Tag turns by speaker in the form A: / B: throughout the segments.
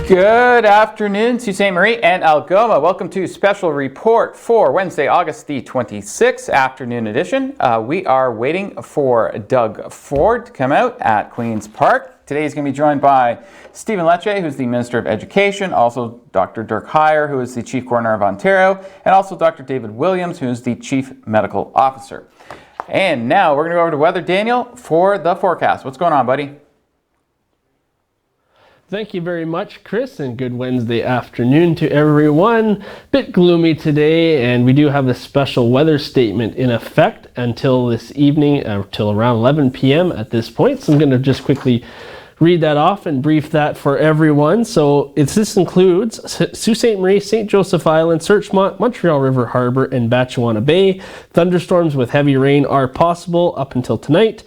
A: Good afternoon, Sault Ste. Marie and Algoma. Welcome to Special Report for Wednesday, August the 26th, afternoon edition. We are waiting for Doug Ford to come out at Queen's Park. Today he's going to be joined by Stephen Lecce, who's the Minister of Education, also Dr. Dirk Heyer, who is the Chief Coroner of Ontario, and also Dr. David Williams, who is the Chief Medical Officer. And now we're going to go over to Weather Daniel for the forecast. What's going on, buddy?
B: Thank you very much, Chris, and good Wednesday afternoon to everyone. Bit gloomy today, and we do have a special weather statement in effect until this evening, till around 11 p.m. at this point. So I'm going to just quickly read that off and brief that for everyone. So this includes Sault Ste. Marie, St. Joseph Island, Searchmont, Montreal River Harbor, and Batchewana Bay. Thunderstorms with heavy rain are possible up until tonight,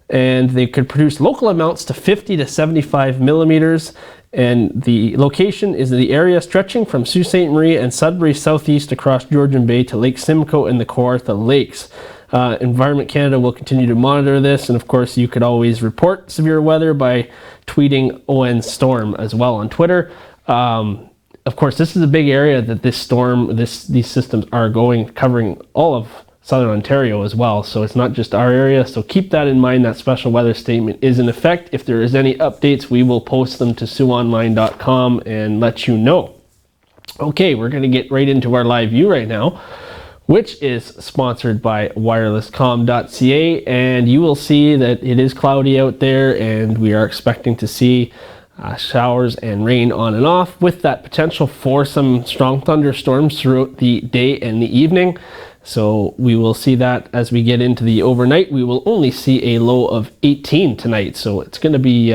B: and they could produce local amounts to 50 to 75 millimeters. And the location is the area stretching from Sault Ste. Marie and Sudbury southeast across Georgian Bay to Lake Simcoe and the Kawartha Lakes. Environment Canada will continue to monitor this, and of course you could always report severe weather by tweeting ON Storm as well on Twitter. Of course, this is a big area that this storm, these systems are covering all of Southern Ontario as well, so it's not just our area, so keep that in mind. That special weather statement is in effect. If there is any updates, we will post them to SiouxOnline.com and let you know. Okay, we're going to get right into our live view right now, which is sponsored by wirelesscom.ca, and you will see that it is cloudy out there, and we are expecting to see showers and rain on and off, with that potential for some strong thunderstorms throughout the day and the evening. So we will see that as we get into the overnight. We will only see a low of 18 tonight, so it's going to be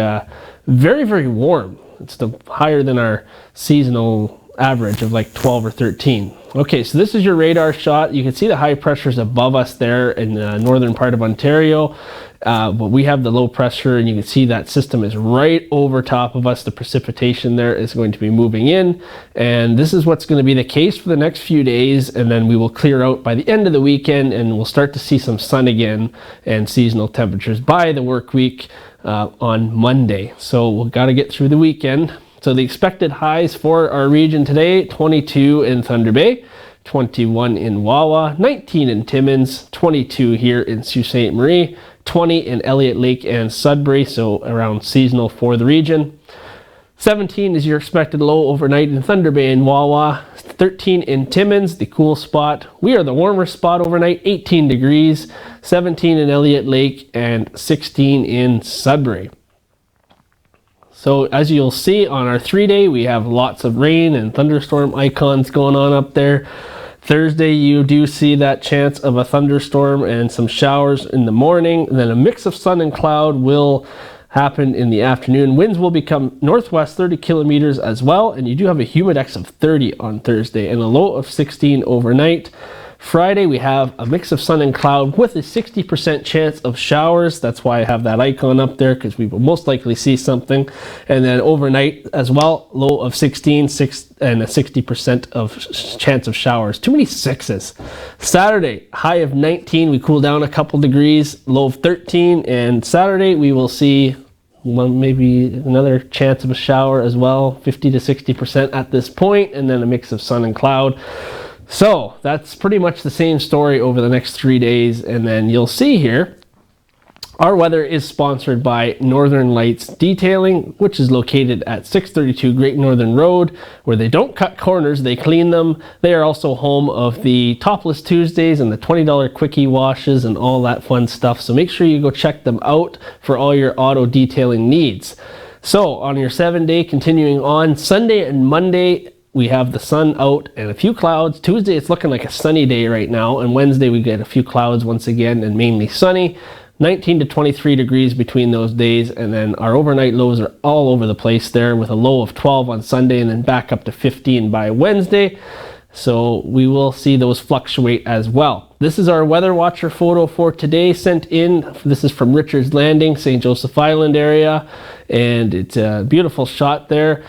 B: very, very warm. It's higher than our seasonal average of like 12 or 13. Okay, so this is your radar shot. You can see the high pressures above us there in the northern part of Ontario, but we have the low pressure, and you can see that system is right over top of us. The precipitation there is going to be moving in, and this is what's going to be the case for the next few days, and then we will clear out by the end of the weekend, and we'll start to see some sun again and seasonal temperatures by the work week on Monday. So we've got to get through the weekend. So the expected highs for our region today: 22 in Thunder Bay, 21 in Wawa, 19 in Timmins, 22 here in Sault Ste. Marie, 20 in Elliott Lake and Sudbury, so around seasonal for the region. 17 is your expected low overnight in Thunder Bay and Wawa, 13 in Timmins, the cool spot. We are the warmer spot overnight, 18 degrees, 17 in Elliott Lake, and 16 in Sudbury. So as you'll see on our 3-day, we have lots of rain and thunderstorm icons going on up there. Thursday, you do see that chance of a thunderstorm and some showers in the morning. And then a mix of sun and cloud will happen in the afternoon. Winds will become northwest 30 kilometers as well. And you do have a humidex of 30 on Thursday and a low of 16 overnight. Friday, we have a mix of sun and cloud with a 60% chance of showers. That's why I have that icon up there, because we will most likely see something. And then overnight as well, low of 16, and a 60% of chance of showers. Too many sixes. Saturday, high of 19. We cool down a couple degrees, low of 13. And Saturday, we will see maybe another chance of a shower as well, 50 to 60% at this point, and then a mix of sun and cloud. So that's pretty much the same story over the next 3 days. And then you'll see here, our weather is sponsored by Northern Lights Detailing, which is located at 632 Great Northern Road, where they don't cut corners, they clean them. They are also home of the Topless Tuesdays and the $20 quickie washes and all that fun stuff. So make sure you go check them out for all your auto detailing needs. So on your 7-day, continuing on, Sunday and Monday, we have the sun out and a few clouds. Tuesday, it's looking like a sunny day right now. And Wednesday, we get a few clouds once again and mainly sunny. 19 to 23 degrees between those days. And then our overnight lows are all over the place there, with a low of 12 on Sunday and then back up to 15 by Wednesday. So we will see those fluctuate as well. This is our Weather Watcher photo for today, sent in. This is from Richards Landing, St. Joseph Island area. And it's a beautiful shot there.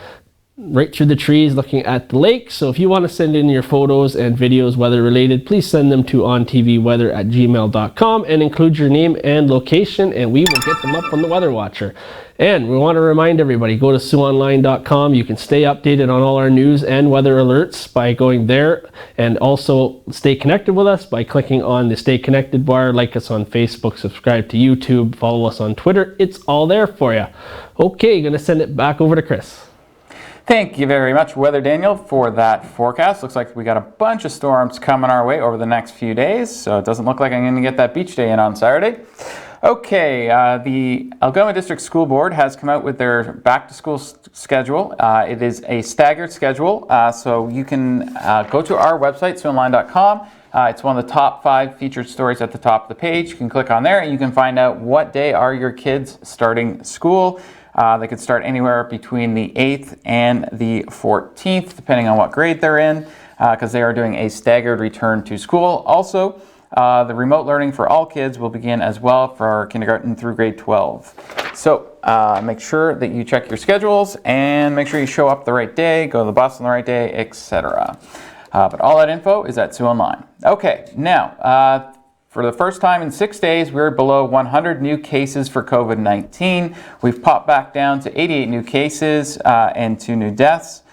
B: right through the trees looking at the lake. So if you want to send in your photos and videos weather related, please send them to ontvweather@gmail.com and include your name and location, and we will get them up on the Weather Watcher. And we want to remind everybody, go to SiouxOnline.com. You can stay updated on all our news and weather alerts by going there, and also stay connected with us by clicking on the Stay Connected bar. Like us on Facebook, subscribe to YouTube, follow us on Twitter. It's all there for you. Okay, going to send it back over to Chris.
A: Thank you very much, Weather Daniel, for that forecast. Looks like we got a bunch of storms coming our way over the next few days, so it doesn't look like I'm going to get that beach day in on Saturday. Okay, the Algoma District School Board has come out with their back-to-school schedule. It is a staggered schedule, so you can go to our website, siouxonline.com. It's one of the top 5 featured stories at the top of the page. You can click on there and you can find out what day are your kids starting school. They could start anywhere between the 8th and the 14th, depending on what grade they're in, because they are doing a staggered return to school. Also, the remote learning for all kids will begin as well for kindergarten through grade 12. So make sure that you check your schedules and make sure you show up the right day, go to the bus on the right day, etc. But all that info is at Sioux Online. Okay, now, for the first time in 6 days, we're below 100 new cases for COVID-19. We've popped back down to 88 new cases and 2 new deaths.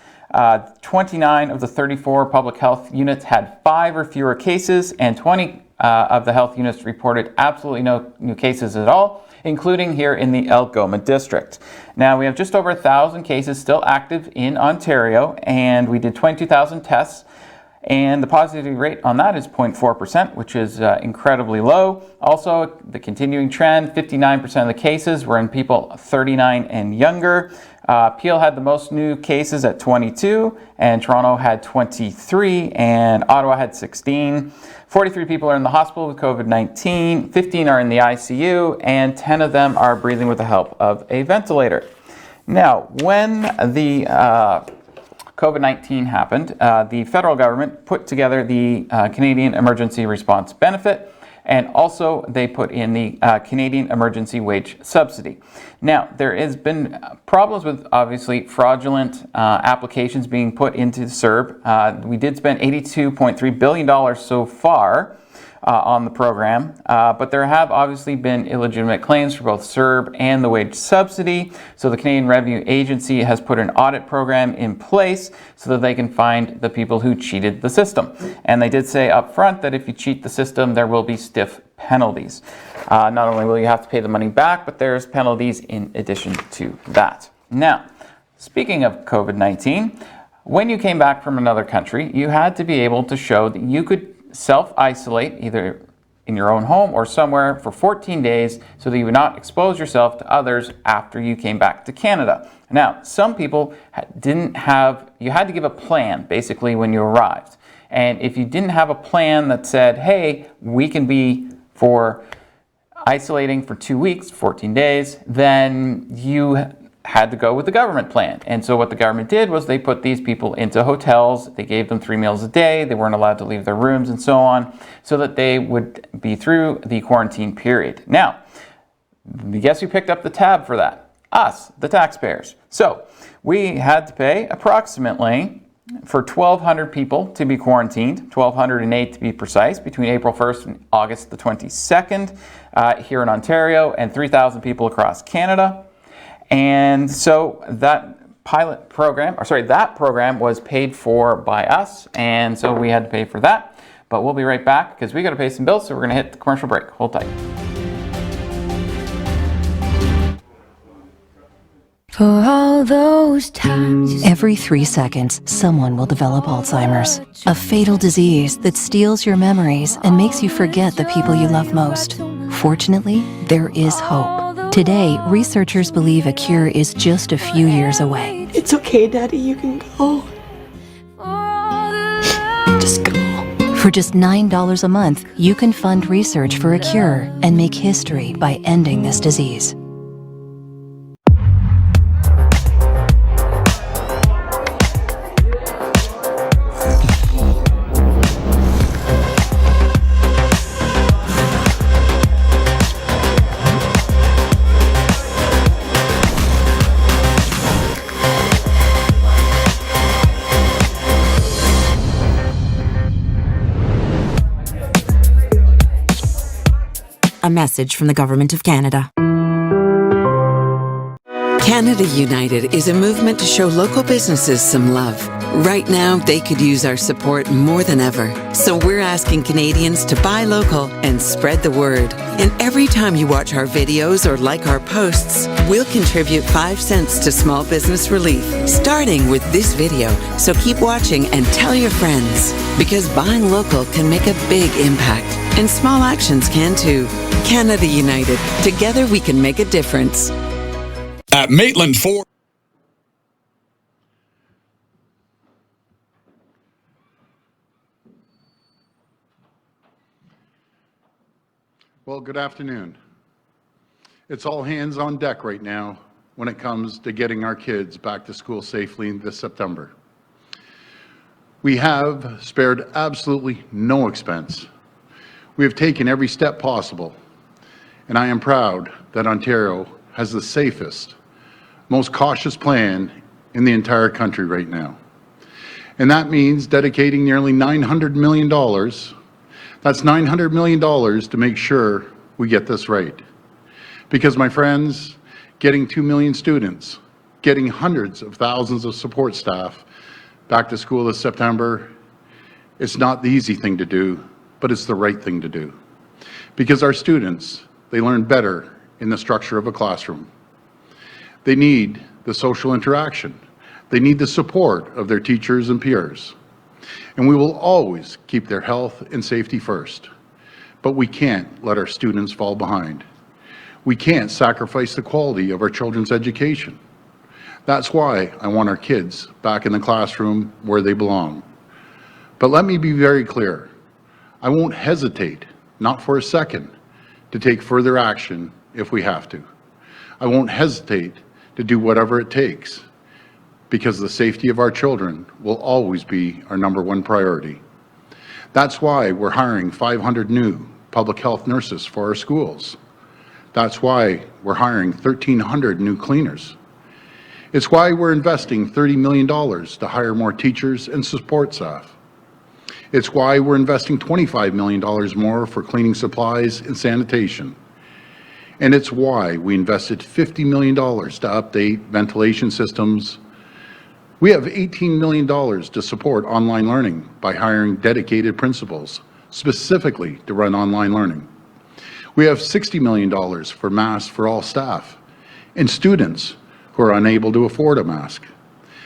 A: 29 of the 34 public health units had 5 or fewer cases, and 20 of the health units reported absolutely no new cases at all, including here in the Algoma district. Now, we have just over 1,000 cases still active in Ontario, and we did 22,000 tests. And the positivity rate on that is 0.4%, which is incredibly low. Also, the continuing trend, 59% of the cases were in people 39 and younger. Peel had the most new cases at 22, and Toronto had 23, and Ottawa had 16. 43 people are in the hospital with COVID-19, 15 are in the ICU, and 10 of them are breathing with the help of a ventilator. Now, when the COVID-19 happened, the federal government put together the Canadian Emergency Response Benefit, and also they put in the Canadian Emergency Wage Subsidy. Now, there has been problems with, obviously, fraudulent applications being put into CERB. We did spend $82.3 billion so far on the program, but there have obviously been illegitimate claims for both CERB and the wage subsidy. So the Canadian Revenue Agency has put an audit program in place so that they can find the people who cheated the system. And they did say up front that if you cheat the system, there will be stiff penalties. Not only will you have to pay the money back, but there's penalties in addition to that. Now, speaking of COVID-19, when you came back from another country, you had to be able to show that you could self-isolate either in your own home or somewhere for 14 days so that you would not expose yourself to others after you came back to Canada. Now, some people didn't have, you had to give a plan basically when you arrived. And if you didn't have a plan that said, hey, we can be for isolating for 2 weeks, 14 days, then you had to go with the government plan. And so what the government did was they put these people into hotels, they gave them 3 meals a day, they weren't allowed to leave their rooms and so on, so that they would be through the quarantine period. Now, guess who picked up the tab for that? Us, the taxpayers. So we had to pay approximately for 1,200 people to be quarantined, 1,208 to be precise, between April 1st and August the 22nd here in Ontario, and 3,000 people across Canada. And so that that program was paid for by us, and so we had to pay for that. But we'll be right back because we got to pay some bills, so we're going to hit the commercial break. Hold tight.
C: For all those times.
D: Every 3 seconds, someone will develop Alzheimer's, a fatal disease that steals your memories and makes you forget the people you love most. Fortunately, there is hope. Today, researchers believe a cure is just a few years away.
E: It's okay, Daddy, you can go. Just go.
D: For just $9 a month, you can fund research for a cure and make history by ending this disease.
F: A message from the Government of Canada.
E: Canada United is a movement to show local businesses some love. Right now, they could use our support more than ever. So we're asking Canadians to buy local and spread the word. And every time you watch our videos or like our posts, we'll contribute 5 cents to small business relief, starting with this video. So keep watching and tell your friends, because buying local can make a big impact. And small actions can too. Canada United. Together we can make a difference.
G: At Maitland Ford.
H: Well, good afternoon. It's all hands on deck right now when it comes to getting our kids back to school safely this September. We have spared absolutely no expense. We have taken every step possible, and I am proud that Ontario has the safest, most cautious plan in the entire country right now. And that means dedicating nearly $900 million. That's $900 million to make sure we get this right. Because, my friends, getting 2 million students, getting hundreds of thousands of support staff back to school this September, it's not the easy thing to do, but it's the right thing to do. Because our students, they learn better in the structure of a classroom. They need the social interaction. They need the support of their teachers and peers. And we will always keep their health and safety first. But we can't let our students fall behind. We can't sacrifice the quality of our children's education. That's why I want our kids back in the classroom where they belong. But let me be very clear. I won't hesitate, not for a second, to take further action if we have to. I won't hesitate to do whatever it takes, because the safety of our children will always be our #1 priority. That's why we're hiring 500 new public health nurses for our schools. That's why we're hiring 1,300 new cleaners. It's why we're investing $30 million to hire more teachers and support staff. It's why we're investing $25 million more for cleaning supplies and sanitation. And it's why we invested $50 million to update ventilation systems. We have $18 million to support online learning by hiring dedicated principals, specifically to run online learning. We have $60 million for masks for all staff and students who are unable to afford a mask.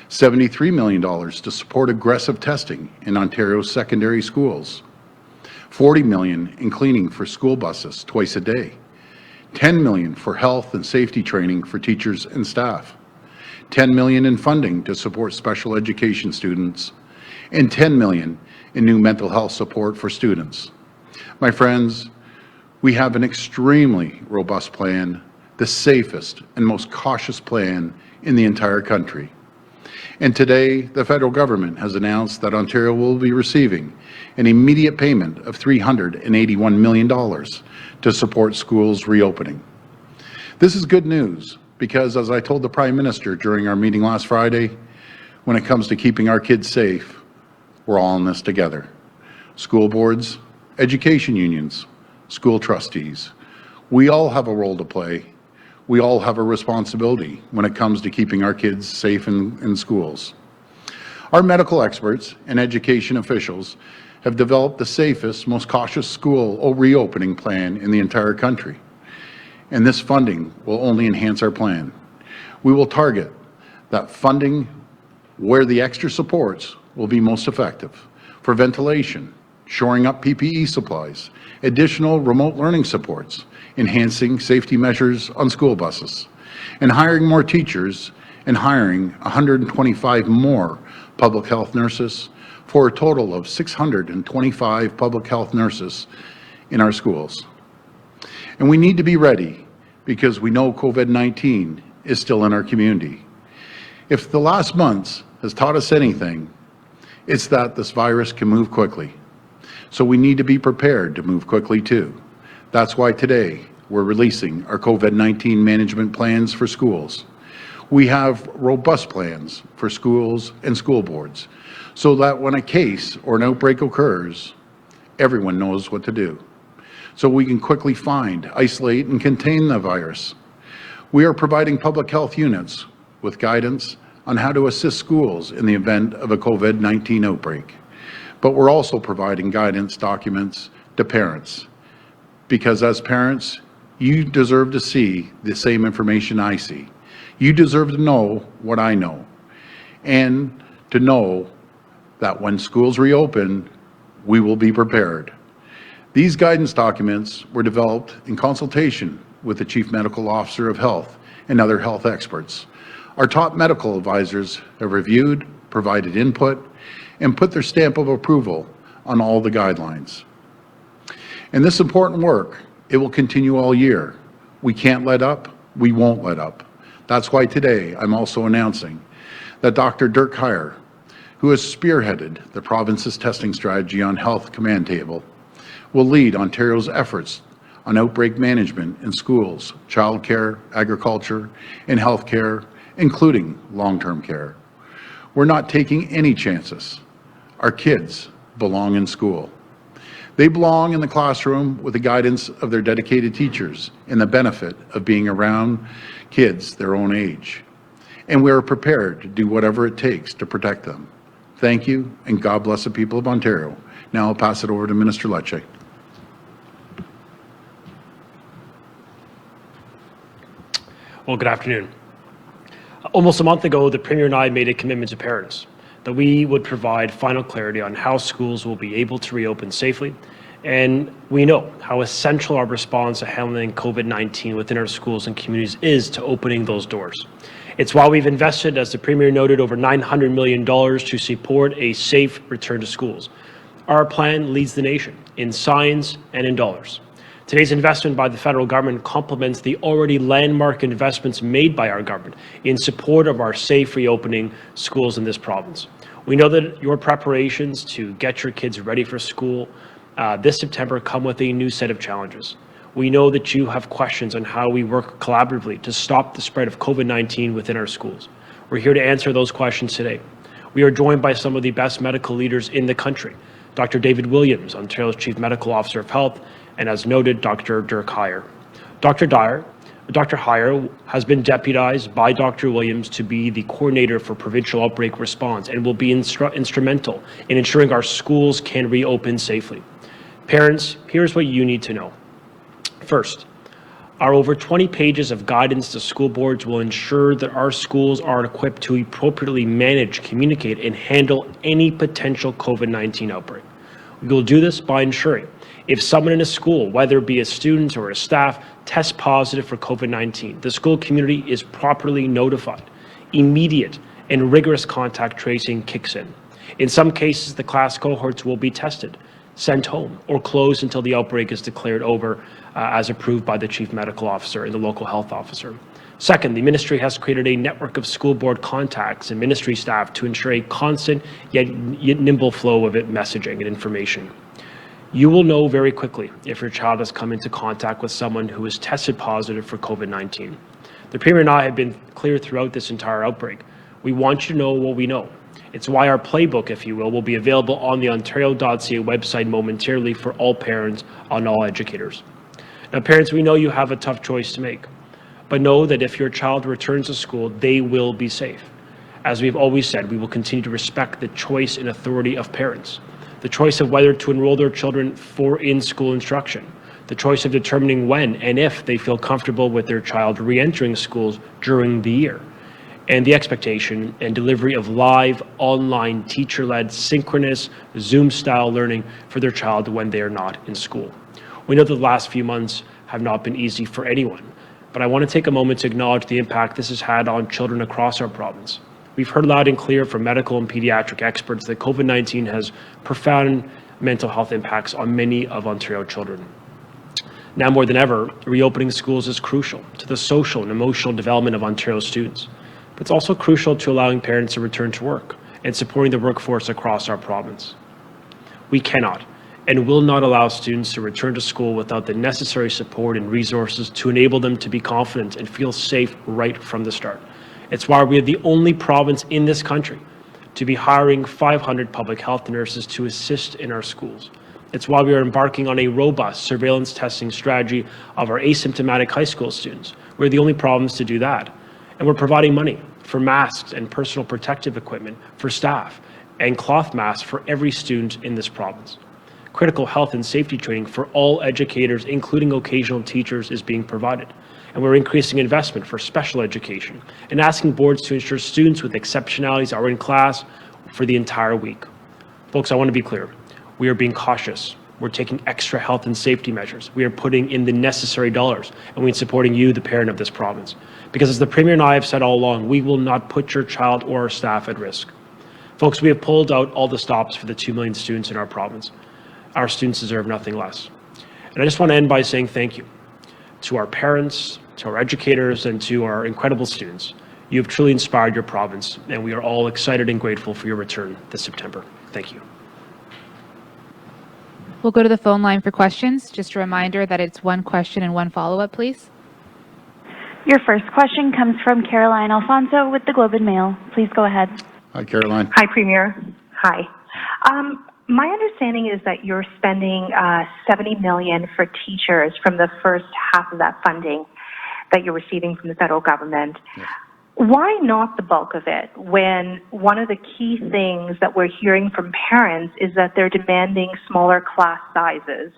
H: $73 million to support aggressive testing in Ontario's secondary schools. $40 million in cleaning for school buses twice a day. $10 million for health and safety training for teachers and staff. $10 million in funding to support special education students, and $10 million in new mental health support for students. My friends, we have an extremely robust plan, the safest and most cautious plan in the entire country. And today, the federal government has announced that Ontario will be receiving an immediate payment of $381 million to support schools reopening. This is good news because, as I told the Prime Minister during our meeting last Friday, when it comes to keeping our kids safe, we're all in this together. School boards, education unions, school trustees, we all have a role to play. We all have a responsibility when it comes to keeping our kids safe in schools. Our medical experts and education officials have developed the safest, most cautious school reopening plan in the entire country. And this funding will only enhance our plan. We will target that funding where the extra supports will be most effective for ventilation, shoring up PPE supplies, additional remote learning supports, enhancing safety measures on school buses, and hiring more teachers and hiring 125 more public health nurses for a total of 625 public health nurses in our schools. And we need to be ready because we know COVID-19 is still in our community. If the last months has taught us anything, it's that this virus can move quickly. So we need to be prepared to move quickly too. That's why today we're releasing our COVID-19 management plans for schools. We have robust plans for schools and school boards so that when a case or an outbreak occurs, everyone knows what to do. so we can quickly find, isolate, and contain the virus. We are providing public health units with guidance on how to assist schools in the event of a COVID-19 outbreak. But we're also providing guidance documents to parents, because as parents, you deserve to see the same information I see. You deserve to know what I know, and to know that when schools reopen, we will be prepared. These guidance documents were developed in consultation with the Chief Medical Officer of Health and other health experts. Our top medical advisors have reviewed, provided input, and put their stamp of approval on all the guidelines. And this important work, it will continue all year. We can't let up, we won't let up. That's why today I'm also announcing that Dr. Dirk Heyer, who has spearheaded the province's testing strategy on health command table, will lead Ontario's efforts on outbreak management in schools, childcare, agriculture, and healthcare, including long-term care. We're not taking any chances. Our kids belong in school. They belong in the classroom with the guidance of their dedicated teachers and the benefit of being around kids their own age. And we are prepared to do whatever it takes to protect them. Thank you, and God bless the people of Ontario. Now I'll pass it over to Minister Lecce.
I: Well, good afternoon. Almost a month ago, the Premier and I made a commitment to parents that we would provide final clarity on how schools will be able to reopen safely. And we know how essential our response to handling COVID-19 within our schools and communities is to opening those doors. It's why we've invested, as the Premier noted, over $900 million to support a safe return to schools. Our plan leads the nation in science and in dollars. Today's investment by the federal government complements the already landmark investments made by our government in support of our safe reopening schools in this province. We know that your preparations to get your kids ready for school this September come with a new set of challenges. We know that you have questions on how we work collaboratively to stop the spread of COVID-19 within our schools. We're here to answer those questions today. We are joined by some of the best medical leaders in the country. Dr. David Williams, Ontario's Chief Medical Officer of Health, and as noted, Dr. Dirk Heyer. Dr. Heyer has been deputized by Dr. Williams to be the coordinator for provincial outbreak response and will be instrumental in ensuring our schools can reopen safely. Parents, here's what you need to know. First, our over 20 pages of guidance to school boards will ensure that our schools are equipped to appropriately manage, communicate, and handle any potential COVID-19 outbreak. We will do this by ensuring if someone in a school, whether it be a student or a staff, tests positive for COVID-19, the school community is properly notified. Immediate and rigorous contact tracing kicks in. In some cases, the class cohorts will be tested, sent home, or closed until the outbreak is declared over as approved by the Chief Medical Officer and the local health officer. Second, the ministry has created a network of school board contacts and ministry staff to ensure a constant yet nimble flow of messaging and information. You will know very quickly if your child has come into contact with someone who is tested positive for COVID-19. The Premier and I have been clear throughout this entire outbreak. We want you to know what we know. It's why our playbook, if you will be available on the ontario.ca website momentarily for all parents and all educators. Now, parents, we know you have a tough choice to make, but know that if your child returns to school, they will be safe. As we've always said, we will continue to respect the choice and authority of parents. The choice of whether to enroll their children for in-school instruction, the choice of determining when and if they feel comfortable with their child re-entering schools during the year, and the expectation and delivery of live, online, teacher-led, synchronous, Zoom-style learning for their child when they are not in school. We know that the last few months have not been easy for anyone, but I want to take a moment to acknowledge the impact this has had on children across our province. We've heard loud and clear from medical and pediatric experts that COVID-19 has profound mental health impacts on many of Ontario children. Now more than ever, reopening schools is crucial to the social and emotional development of Ontario students, but it's also crucial to allowing parents to return to work and supporting the workforce across our province. We cannot and will not allow students to return to school without the necessary support and resources to enable them to be confident and feel safe right from the start. It's why we are the only province in this country to be hiring 500 public health nurses to assist in our schools. It's why we are embarking on a robust surveillance testing strategy of our asymptomatic high school students. We're the only province to do that. And we're providing money for masks and personal protective equipment for staff and cloth masks for every student in this province. Critical health and safety training for all educators, including occasional teachers, is being provided. And we're increasing investment for special education and asking boards to ensure students with exceptionalities are in class for the entire week. Folks, I want to be clear. We are being cautious. We're taking extra health and safety measures. We are putting in the necessary dollars, and we're supporting you, the parent of this province. Because as the Premier and I have said all along, we will not put your child or our staff at risk. Folks, we have pulled out all the stops for the 2 million students in our province. Our students deserve nothing less. And I just want to end by saying thank you to our parents, to our educators, and to our incredible students. You have truly inspired your province, and we are all excited and grateful for your return this September. Thank you.
J: We'll go to the phone line for questions. Just a reminder that it's one question and one follow-up, please.
K: Your first question comes from Caroline Alfonso with the Globe and Mail. Please go ahead.
H: Hi, Caroline.
K: Hi, Premier. Hi. My understanding is that you're spending $70 million for teachers from the first half of that funding that you're receiving from the federal government.
H: Yes.
K: Why not the bulk of it when one of the key things that we're hearing from parents is that they're demanding smaller class sizes?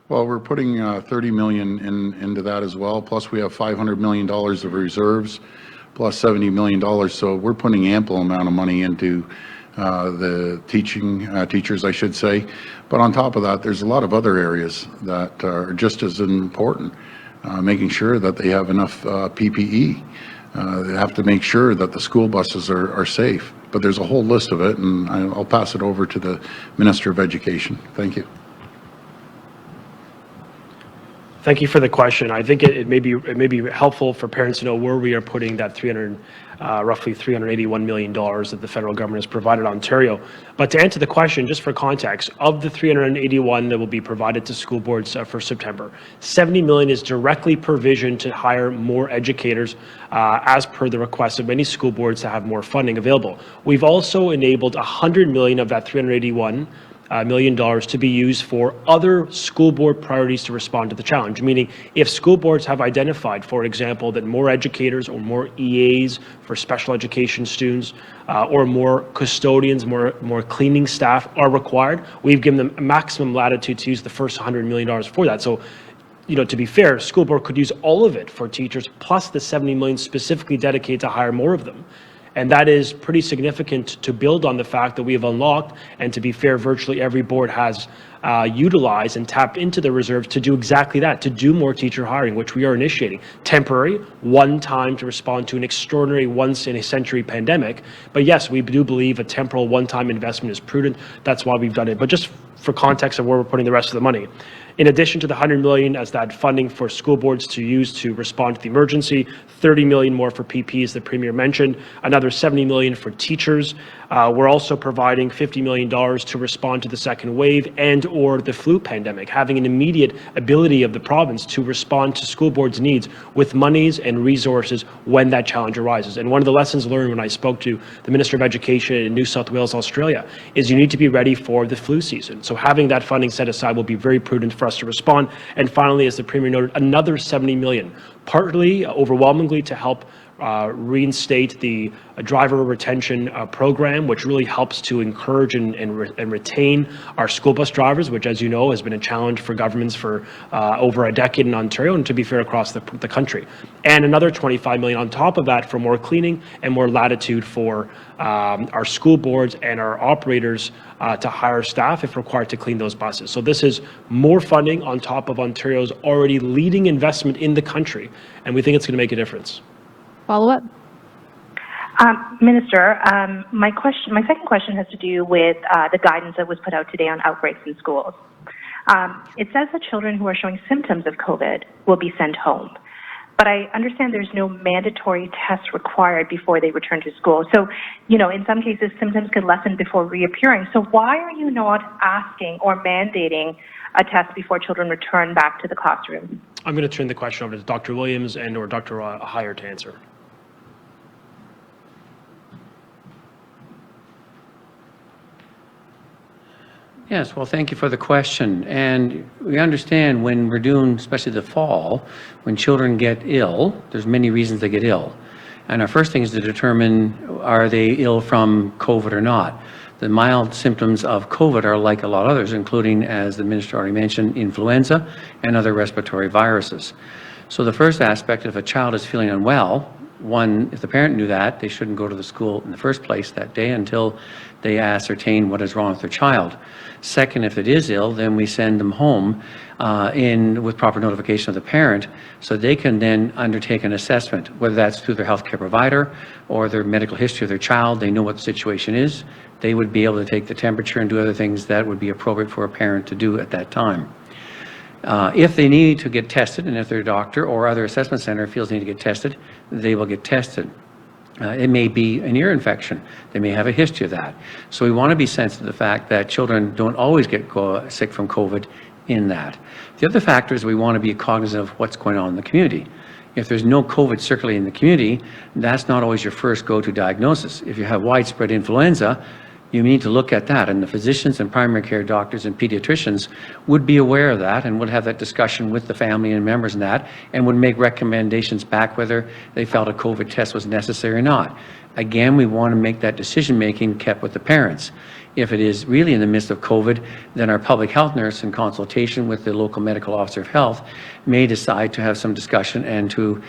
H: Well, we're putting $30 million into that as well. Plus, we have $500 million of reserves, plus $70 million. So we're putting ample amount of money into the teachers, I should say. But on top of that, there's a lot of other areas that are just as important. Making sure that they have enough PPE. They have to make sure that the school buses are safe. But there's a whole list of it, and I'll pass it over to the Minister of Education. Thank you.
I: Thank you for the question. I think it may be helpful for parents to know where we are putting that roughly $381 million that the federal government has provided Ontario. But to answer the question, just for context, of the $381 that will be provided to school boards for September, $70 million is directly provisioned to hire more educators as per the request of many school boards to have more funding available. We've also enabled $100 million of that $381 million to be used for other school board priorities to respond to the challenge, meaning if school boards have identified, for example, that more educators or more EAs for special education students or more custodians, more cleaning staff are required, we've given them maximum latitude to use the first $100 million for that. So, to be fair, school board could use all of it for teachers, plus the $70 million specifically dedicated to hire more of them. And that is pretty significant to build on the fact that we have unlocked, and to be fair, virtually every board has utilized and tapped into the reserves to do exactly that, to do more teacher hiring, which we are initiating. Temporary, one time to respond to an extraordinary once-in-a-century pandemic. But yes, we do believe a temporal one-time investment is prudent. That's why we've done it. But just for context of where we're putting the rest of the money, in addition to the $100 million as that funding for school boards to use to respond to the emergency, $30 million more for PPEs, the Premier mentioned, another $70 million for teachers. We're also providing $50 million to respond to the second wave and or the flu pandemic, having an immediate ability of the province to respond to school boards' needs with monies and resources when that challenge arises. And one of the lessons learned when I spoke to the Minister of Education in New South Wales, Australia, is you need to be ready for the flu season. So having that funding set aside will be very prudent for us to respond. And finally, as the Premier noted, another $70 million, partly overwhelmingly to help reinstate the driver retention program, which really helps to encourage and retain our school bus drivers, which, as you know, has been a challenge for governments for over a decade in Ontario, and to be fair, across the country. And another $25 million on top of that for more cleaning and more latitude for our school boards and our operators to hire staff if required to clean those buses. So this is more funding on top of Ontario's already leading investment in the country, and we think it's going to make a difference.
J: Follow-up?
K: Minister, my second question has to do with the guidance that was put out today on outbreaks in schools. It says that children who are showing symptoms of COVID will be sent home. But I understand there's no mandatory test required before they return to school. So, in some cases, symptoms could lessen before reappearing. So why are you not asking or mandating a test before children return back to the classroom?
I: I'm going to turn the question over to Dr. Williams and or Dr. Heyer to answer.
L: Yes, well, thank you for the question. And we understand when we're doing, especially the fall, when children get ill, there's many reasons they get ill. And our first thing is to determine, are they ill from COVID or not? The mild symptoms of COVID are like a lot of others, including, as the minister already mentioned, influenza and other respiratory viruses. So the first aspect, if a child is feeling unwell, one, if the parent knew that, they shouldn't go to the school in the first place that day until they ascertain what is wrong with their child. Second, if it is ill, then we send them home with proper notification of the parent so they can then undertake an assessment, whether that's through their healthcare provider or their medical history of their child. They know what the situation is. They would be able to take the temperature and do other things that would be appropriate for a parent to do at that time. If they need to get tested, and if their doctor or other assessment center feels they need to get tested, they will get tested. It may be an ear infection. They may have a history of that. So we want to be sensitive to the fact that children don't always get sick from COVID in that. The other factor is we want to be cognizant of what's going on in the community. If there's no COVID circulating in the community, that's not always your first go-to diagnosis. If you have widespread influenza, you need to look at that, and the physicians and primary care doctors and pediatricians would be aware of that and would have that discussion with the family and members in that, and would make recommendations back whether they felt a COVID test was necessary or not. Again, we want to make that decision-making kept with the parents. If it is really in the midst of COVID, then our public health nurse, in consultation with the local medical officer of health, may decide to have some discussion and to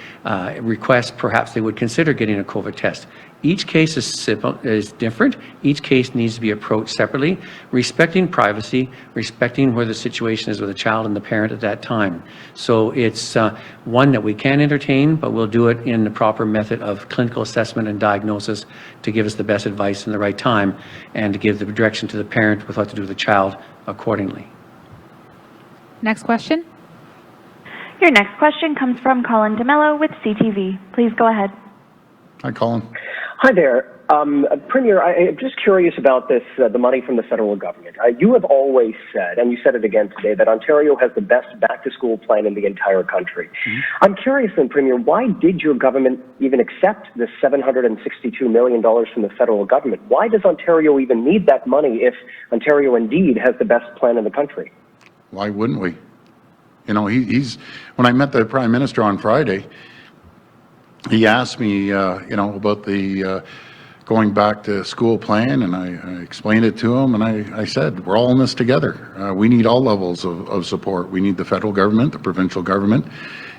L: request perhaps they would consider getting a COVID test. Each case is different. Each case needs to be approached separately, respecting privacy, respecting where the situation is with the child and the parent at that time. So it's one that we can entertain, but we'll do it in the proper method of clinical assessment and diagnosis to give us the best advice in the right time and to give the direction to the parent with what to do with the child accordingly.
J: Next question.
M: Your next question comes from Colin DeMello with CTV. Please go ahead.
H: Hi, Colin.
N: Hi there. Premier, I'm just curious about this, the money from the federal government. You have always said, and you said it again today, that Ontario has the best back-to-school plan in the entire country. Mm-hmm. I'm curious then, Premier, why did your government even accept the $762 million from the federal government? Why does Ontario even need that money if Ontario indeed has the best plan in the country?
H: Why wouldn't we? You know, when I met the Prime Minister on Friday, he asked me, about the going back to school plan, and I explained it to him, and I said, we're all in this together. We need all levels of support. We need the federal government, the provincial government,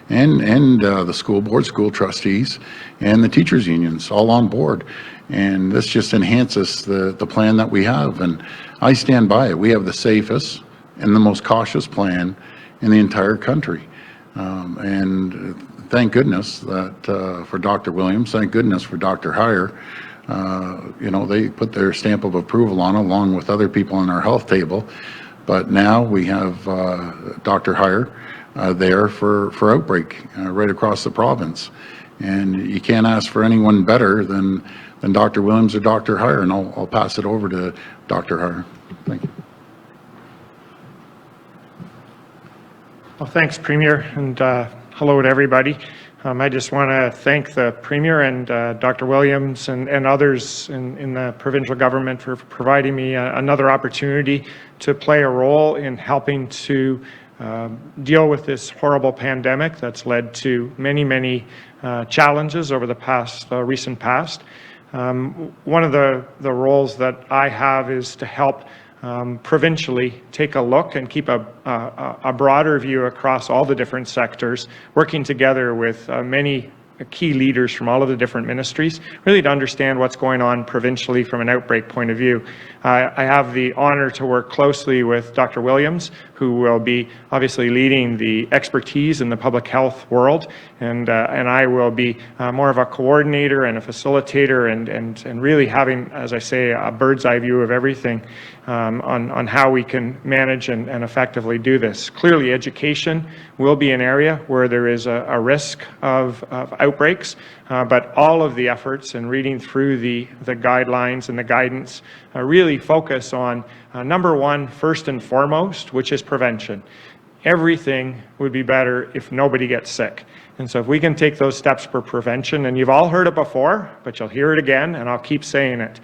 H: and the school board, school trustees, and the teachers' unions all on board. And this just enhances the plan that we have, and I stand by it. We have the safest and the most cautious plan in the entire country. And thank goodness that for Dr. Williams, thank goodness for Dr. Heyer. They put their stamp of approval on it, along with other people on our health table. But now we have Dr. Heyer there for Outbreak right across the province. And you can't ask for anyone better than Dr. Williams or Dr. Heyer. And I'll pass it over to Dr. Heyer. Thank you.
O: Well, thanks, Premier, and hello to everybody. I just want to thank the Premier and Dr. Williams and others in the provincial government for providing me another opportunity to play a role in helping to deal with this horrible pandemic that's led to many challenges over the recent past. One of the roles that I have is to help provincially take a look and keep a broader view across all the different sectors, working together with many key leaders from all of the different ministries, really to understand what's going on provincially from an outbreak point of view. I have the honor to work closely with Dr. Williams, who will be obviously leading the expertise in the public health world, and I will be more of a coordinator and a facilitator and really having, as I say, a bird's eye view of everything on how we can manage and effectively do this. Clearly, education will be an area where there is a risk of outbreaks, but all of the efforts and reading through the guidelines and the guidance really focus on number one, first and foremost, which is prevention. everything would be better if nobody gets sick. And so if we can take those steps for prevention, and you've all heard it before, but you'll hear it again, and I'll keep saying it,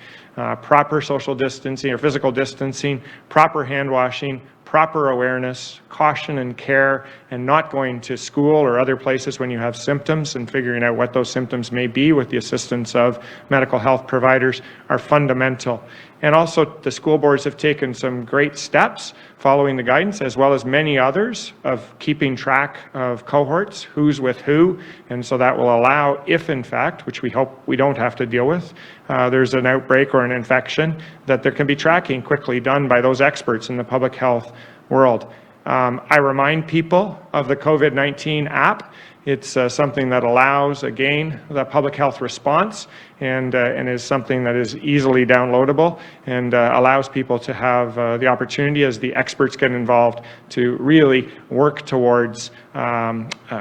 O: proper social distancing or physical distancing, proper hand washing, proper awareness, caution and care, and not going to school or other places when you have symptoms and figuring out what those symptoms may be with the assistance of medical health providers are fundamental. And also the school boards have taken some great steps following the guidance, as well as many others, of keeping track of cohorts, who's with who, and so that will allow, if in fact, which we hope we don't have to deal with, there's an outbreak or an infection, that there can be tracking quickly done by those experts in the public health world. I remind people of the COVID-19 app. It's something that allows, again, the public health response and is something that is easily downloadable and allows people to have the opportunity, as the experts get involved, to really work towards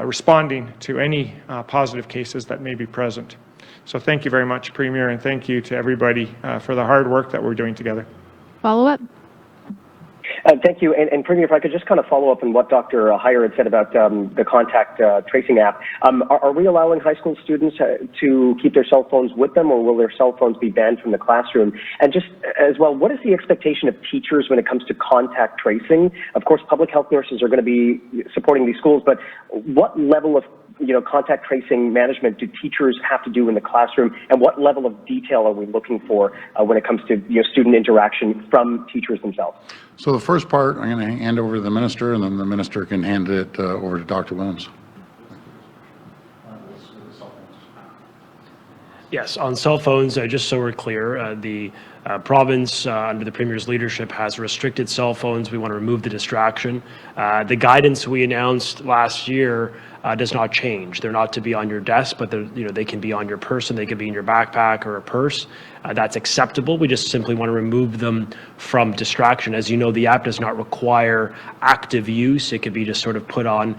O: responding to any positive cases that may be present. So thank you very much, Premier, and thank you to everybody for the hard work that we're doing together.
J: Follow up?
N: Thank you. And Premier, if I could just kind of follow up on what Dr. Heyer had said about the contact tracing app. Are we allowing high school students to keep their cell phones with them, or will their cell phones be banned from the classroom? And just as well, what is the expectation of teachers when it comes to contact tracing? Of course, public health nurses are going to be supporting these schools, but what level of contact tracing management do teachers have to do in the classroom, and what level of detail are we looking for when it comes to student interaction from teachers themselves?
H: So the first part, I'm going to hand over to the minister, and then the minister can hand it over to Dr. Williams.
I: Yes, on cell phones, just so we're clear, the province, under the Premier's leadership, has restricted cell phones. We want to remove the distraction. The guidance we announced last year does not change. They're not to be on your desk, but they can be on your person. They can be in your backpack or a purse. That's acceptable. We just simply want to remove them from distraction. As you know, the app does not require active use. It could be just sort of put on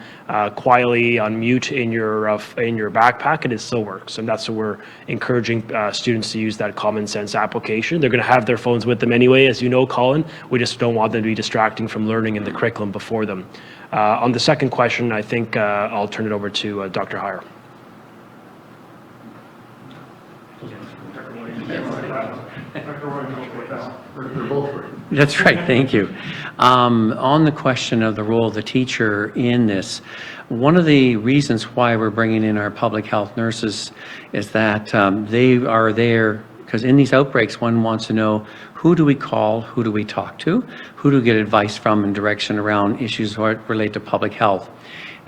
I: quietly on mute in your backpack, and it still works. And that's what we're encouraging students to use, that common sense application. They're going to have their phones with them anyway, as you know, Colin. We just don't want them to be distracting from learning in the curriculum before them. On the second question, I think I'll turn it over to Dr. Heyer.
L: That's right, thank you. On the question of the role of the teacher in this, one of the reasons why we're bringing in our public health nurses is that they are there because in these outbreaks, one wants to know, who do we call, who do we talk to, who do we get advice from and direction around issues that relate to public health.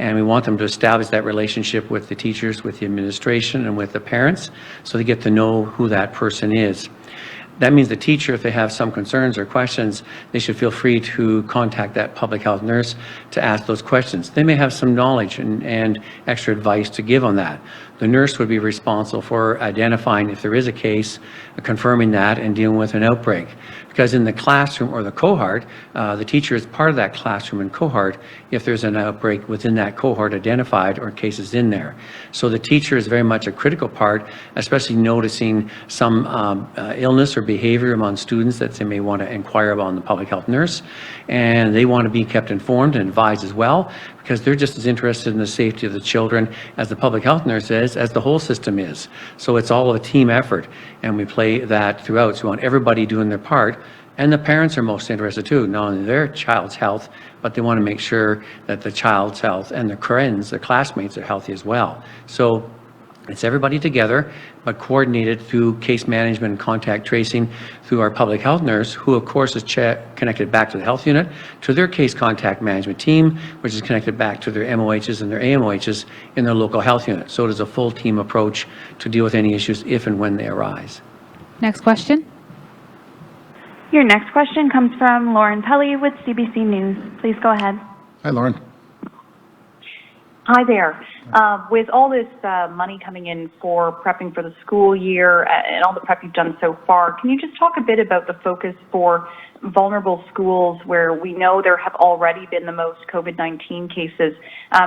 L: And we want them to establish that relationship with the teachers, with the administration, and with the parents, so they get to know who that person is. That means the teacher, if they have some concerns or questions, they should feel free to contact that public health nurse to ask those questions. They may have some knowledge and extra advice to give on that. The nurse would be responsible for identifying if there is a case, confirming that, and dealing with an outbreak. Because in the classroom or the cohort, the teacher is part of that classroom and cohort if there's an outbreak within that cohort identified or cases in there. So the teacher is very much a critical part, especially noticing some illness or behavior among students that they may want to inquire about on the public health nurse. And they want to be kept informed and advised as well, because they're just as interested in the safety of the children as the public health nurse is, as the whole system is. So it's all a team effort, and we play that throughout. So we want everybody doing their part, and the parents are most interested too, not only their child's health, but they want to make sure that the child's health and their friends, their classmates are healthy as well. So it's everybody together, but coordinated through case management and contact tracing through our public health nurse, who of course is connected back to the health unit, to their case contact management team, which is connected back to their MOHs and their AMOHs in their local health unit. So it is a full team approach to deal with any issues if and when they arise.
J: Next question.
M: Your next question comes from Lauren Pelly with CBC News. Please go ahead.
H: Hi, Lauren.
P: Hi there. With all this money coming in for prepping for the school year and all the prep you've done so far, can you just talk a bit about the focus for vulnerable schools where we know there have already been the most COVID-19 cases?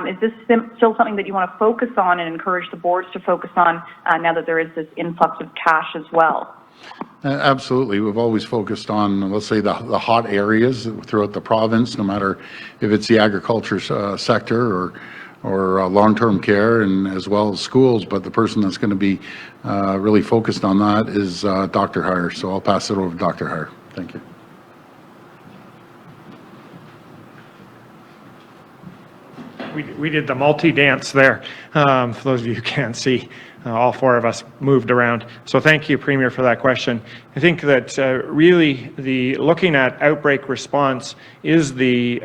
P: Is this still something that you want to focus on and encourage the boards to focus on now that there is this influx of cash as well?
H: Absolutely. We've always focused on, let's say, the hot areas throughout the province, no matter if it's the agriculture sector or long-term care, and as well as schools. But the person that's going to be really focused on that is Dr. Hire. So I'll pass it over to Dr. Hire. Thank you.
O: We did the multi-dance there. For those of you who can't see, all four of us moved around. So thank you, Premier, for that question. I think that really looking at outbreak response is the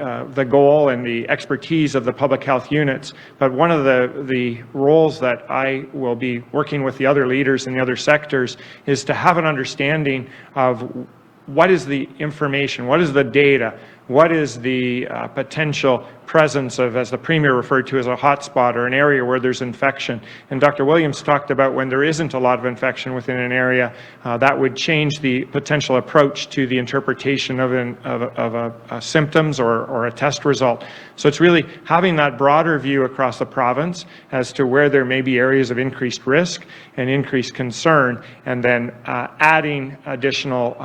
O: goal and the expertise of the public health units. But one of the roles that I will be working with the other leaders in the other sectors is to have an understanding of what is the information, what is the data, what is the potential presence of, as the Premier referred to, as a hotspot or an area where there's infection. And Dr. Williams talked about when there isn't a lot of infection within an area, that would change the potential approach to the interpretation of symptoms or a test result. So it's really having that broader view across the province as to where there may be areas of increased risk and increased concern, and then adding additional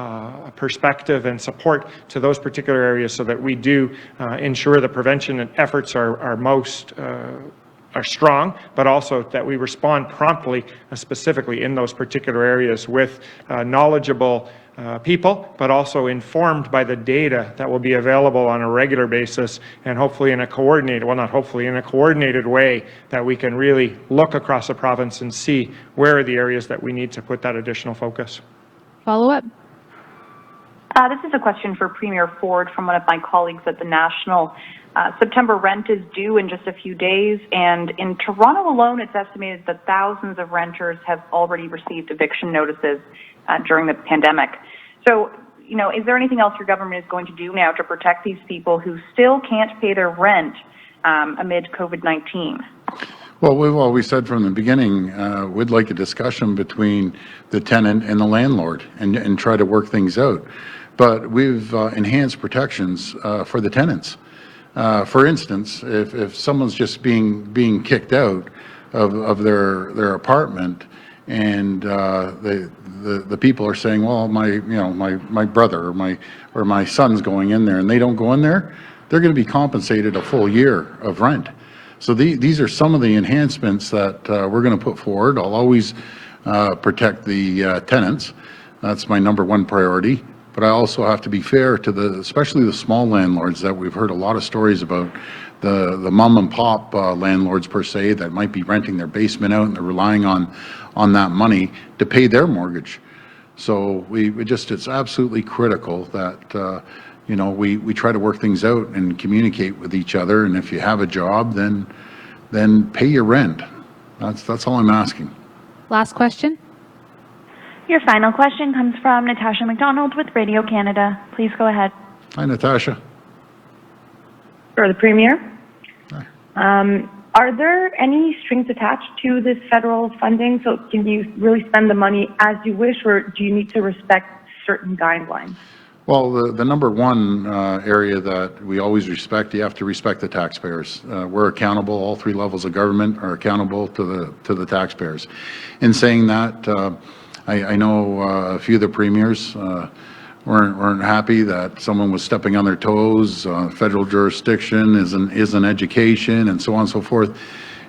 O: perspective and support to those particular areas so that we do ensure the prevention and efforts are strong, but also that we respond promptly, specifically in those particular areas with knowledgeable people, but also informed by the data that will be available on a regular basis, and hopefully in a coordinated, well, not hopefully, in a coordinated way that we can really look across the province and see where are the areas that we need to put that additional focus.
J: Follow up.
P: This is a question for Premier Ford from one of my colleagues at the National. September rent is due in just a few days, and in Toronto alone, it's estimated that thousands of renters have already received eviction notices during the pandemic. So, is there anything else your government is going to do now to protect these people who still can't pay their rent amid COVID-19?
H: Well, we've always said from the beginning, we'd like a discussion between the tenant and the landlord and try to work things out. But we've enhanced protections for the tenants. For instance, if someone's just being kicked out of their apartment, and the people are saying, well, my brother or my son's going in there, and they don't go in there, they're going to be compensated a full year of rent. So these are some of the enhancements that we're going to put forward. I'll always protect the tenants. That's my number one priority. But I also have to be fair to especially the small landlords that we've heard a lot of stories about, the mom and pop landlords per se that might be renting their basement out and they're relying on that money to pay their mortgage. So it's absolutely critical that we try to work things out and communicate with each other. And if you have a job, then pay your rent. That's all I'm asking.
J: Last question.
M: Your final question comes from Natasha McDonald with Radio Canada. Please go ahead.
H: Hi, Natasha.
Q: For the Premier. Hi. Are there any strings attached to this federal funding? So can you really spend the money as you wish, or do you need to respect certain guidelines?
H: Well, the number one area that we always respect, you have to respect the taxpayers. We're accountable. All three levels of government are accountable to the taxpayers. In saying that, I know a few of the premiers weren't happy that someone was stepping on their toes. Federal jurisdiction is an education, and so on and so forth.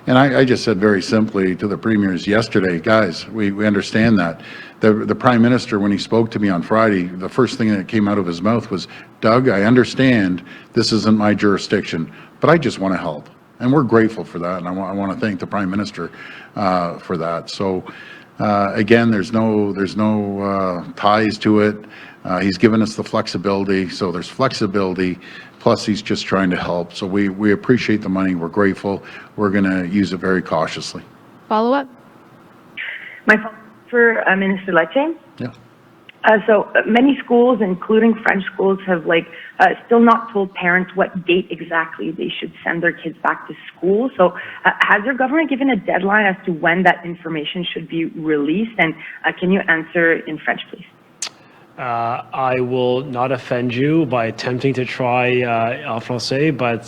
H: And I just said very simply to the premiers yesterday, guys, we understand that. The Prime Minister, when he spoke to me on Friday, the first thing that came out of his mouth was, Doug, I understand this isn't my jurisdiction, but I just want to help. And we're grateful for that, and I want to thank the Prime Minister for that. So again, there's no ties to it. He's given us the flexibility, so there's flexibility, plus he's just trying to help. So we appreciate the money, we're grateful. We're going to use it very cautiously.
J: Follow up?
Q: My follow-up for Minister Lecce.
H: Yeah.
Q: So many schools, including French schools, have still not told parents what date exactly they should send their kids back to school. So has your government given a deadline as to when that information should be released? And can you answer in French, please?
I: I will not offend you by attempting to try en français, but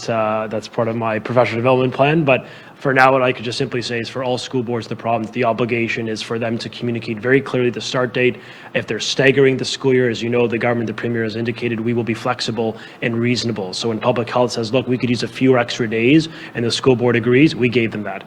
I: that's part of my professional development plan. But For now, what I could just simply say is for all school boards, the obligation is for them to communicate very clearly the start date. If they're staggering the school year, as you know, the government, the premier has indicated we will be flexible and reasonable. So when public health says, look, we could use a few extra days, and the school board agrees, we gave them that.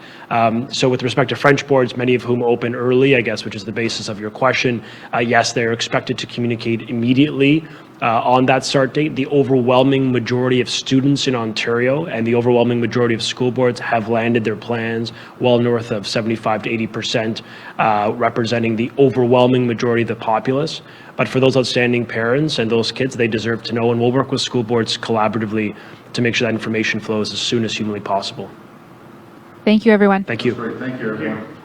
I: So with respect to French boards, many of whom open early, I guess, which is the basis of your question, yes, they're expected to communicate immediately on that start date. The overwhelming majority of students in Ontario and the overwhelming majority of school boards have landed their plans well north of 75 to 80%, representing the overwhelming majority of the populace. But for those outstanding parents and those kids, they deserve to know, and we'll work with school boards collaboratively to make sure that information flows as soon as humanly possible.
J: Thank you, everyone.
I: Thank you.
H: Great. Thank you, everyone.